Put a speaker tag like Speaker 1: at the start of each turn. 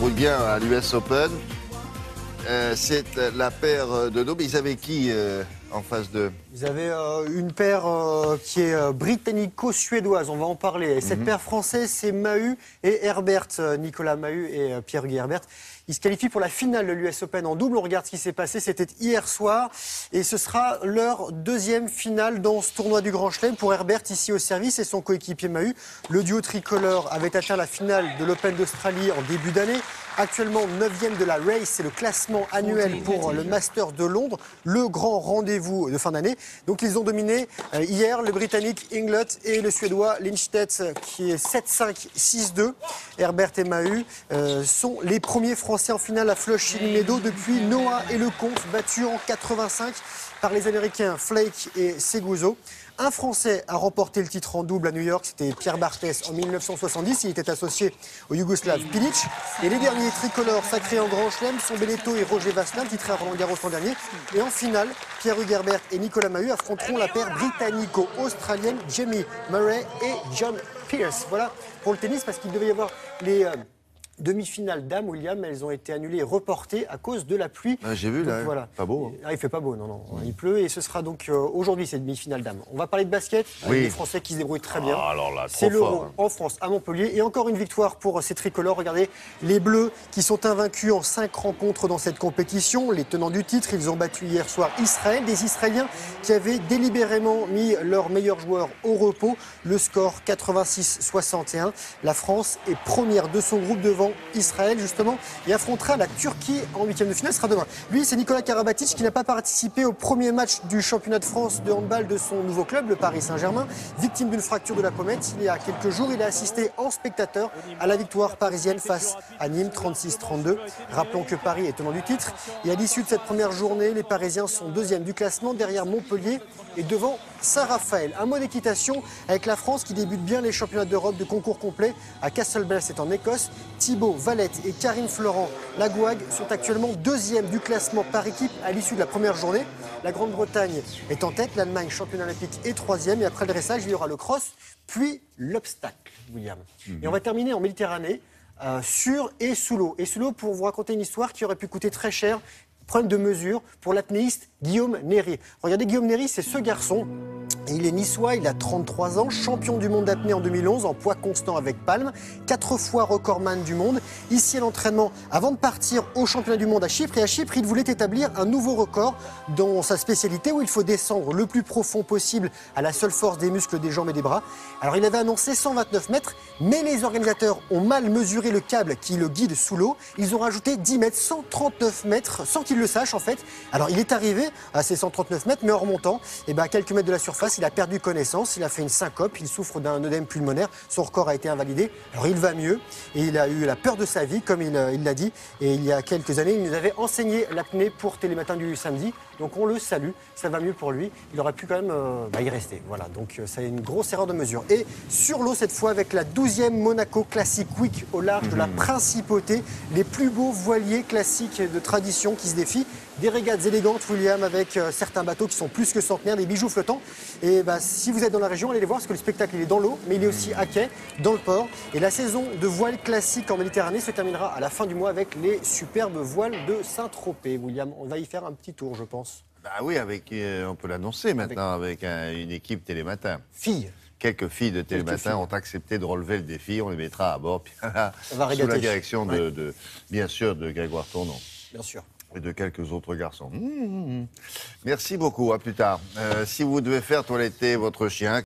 Speaker 1: débrouillent bien à l'US Open. C'est la paire de dos. Mais ils avaient qui en face d'eux?
Speaker 2: Ils avaient une paire qui est britannico-suédoise, on va en parler. Et cette paire française, c'est Mahut et Herbert, Nicolas Mahut et Pierre-Hugues Herbert. Ils se qualifient pour la finale de l'US Open en double. On regarde ce qui s'est passé, c'était hier soir. Et ce sera leur deuxième finale dans ce tournoi du Grand Chelem pour Herbert, ici au service, et son coéquipier Mahut. Le duo tricolore avait atteint la finale de l'Open d'Australie en début d'année. Actuellement 9e de la race, c'est le classement annuel pour le Master de Londres, le grand rendez-vous de fin d'année. Donc ils ont dominé hier le Britannique Inglot et le Suédois Lindstedt qui est 7-5, 6-2. Herbert et Mahut sont les premiers Français en finale à Flushing Meadows depuis Noah et Lecomte, battus en 85 par les Américains Flake et Seguso. Un Français a remporté le titre en double à New York, c'était Pierre Barthès en 1970. Il était associé au Yougoslave Pilic. Et les derniers tricolores sacrés en Grand Chelem sont Beneteau et Roger Vasselin, titrés à Roland Garros l'an dernier. Et en finale, Pierre-Hugues Herbert et Nicolas Mahut affronteront la paire britannico-australienne Jamie Murray et John Pearce. Voilà pour le tennis, parce qu'il devait y avoir les demi-finales dames, William, elles ont été annulées et reportées à cause de la pluie.
Speaker 1: Ah, j'ai vu,
Speaker 2: donc,
Speaker 1: là,
Speaker 2: voilà.
Speaker 1: Pas beau. Hein.
Speaker 2: Ah, il fait pas beau, non. Il pleut et ce sera donc aujourd'hui cette demi-finale dames. On va parler de basket, avec les Français qui se débrouillent très bien.
Speaker 1: Alors là,
Speaker 2: c'est l'Euro
Speaker 1: hein.
Speaker 2: en France, à Montpellier. Et encore une victoire pour ces tricolores. Regardez, les Bleus qui sont invaincus en 5 rencontres dans cette compétition. Les tenants du titre, ils ont battu hier soir Israël. Des Israéliens qui avaient délibérément mis leurs meilleurs joueurs au repos. Le score 86-61. La France est première de son groupe devant Israël, justement, et affrontera la Turquie en 8e de finale. Ce sera demain. Lui, c'est Nicolas Karabatic qui n'a pas participé au premier match du championnat de France de handball de son nouveau club, le Paris Saint-Germain. Victime d'une fracture de la pommette, il y a quelques jours, il a assisté en spectateur à la victoire parisienne face à Nîmes, 36-32. Rappelons que Paris est tenant du titre. Et à l'issue de cette première journée, les Parisiens sont 2e du classement, derrière Montpellier et devant Saint-Raphaël. Un mot d'équitation avec la France qui débute bien les championnats d'Europe de concours complet à Castlebell, c'est en Écosse. Thibaut Valette et Karine Florent Lagouag sont actuellement 2e du classement par équipe à l'issue de la première journée. La Grande-Bretagne est en tête, l'Allemagne, championne olympique, est 3e. Et après le dressage, il y aura le cross, puis l'obstacle, William. Et on va terminer en Méditerranée, sur et sous l'eau. Et sous l'eau, pour vous raconter une histoire qui aurait pu coûter très cher. Problème de mesure pour l'apnéiste Guillaume Néry. Regardez, Guillaume Néry, c'est ce garçon. Il est niçois, il a 33 ans, champion du monde d'apnée en 2011 en poids constant avec palme, 4 fois recordman du monde. Ici à l'entraînement, avant de partir au championnat du monde à Chypre. Et à Chypre, il voulait établir un nouveau record dans sa spécialité où il faut descendre le plus profond possible à la seule force des muscles des jambes et des bras. Alors il avait annoncé 129 mètres, mais les organisateurs ont mal mesuré le câble qui le guide sous l'eau. Ils ont rajouté 10 mètres, 139 mètres, sans qu'il le sache en fait. Alors il est arrivé à ces 139 mètres, mais en remontant, à quelques mètres de la surface, il a perdu connaissance, il a fait une syncope, il souffre d'un œdème pulmonaire, son record a été invalidé. Alors il va mieux et il a eu la peur de sa vie, comme il l'a dit. Et il y a quelques années, il nous avait enseigné l'apnée pour Télématin du samedi. Donc on le salue, ça va mieux pour lui. Il aurait pu quand même y rester. Voilà, donc c'est une grosse erreur de mesure. Et sur l'eau cette fois avec la 12e Monaco Classic Week au large de la Principauté, les plus beaux voiliers classiques de tradition qui se défient. Des régates élégantes, William, avec certains bateaux qui sont plus que centenaires, des bijoux flottants. Et si vous êtes dans la région, allez les voir parce que le spectacle il est dans l'eau, mais il est aussi à quai, dans le port. Et la saison de voile classique en Méditerranée se terminera à la fin du mois avec les superbes voiles de Saint-Tropez. William, on va y faire un petit tour, je pense.
Speaker 1: Bah oui, on peut l'annoncer maintenant avec une équipe Télématin.
Speaker 2: Filles.
Speaker 1: Quelques filles de Télématin ont accepté de relever le défi. On les mettra à bord, puis sous la direction bien sûr, de Grégoire Tournon.
Speaker 2: Bien sûr.
Speaker 1: Et de quelques autres garçons. Merci beaucoup, à plus tard. Si vous devez faire toiletter votre chien,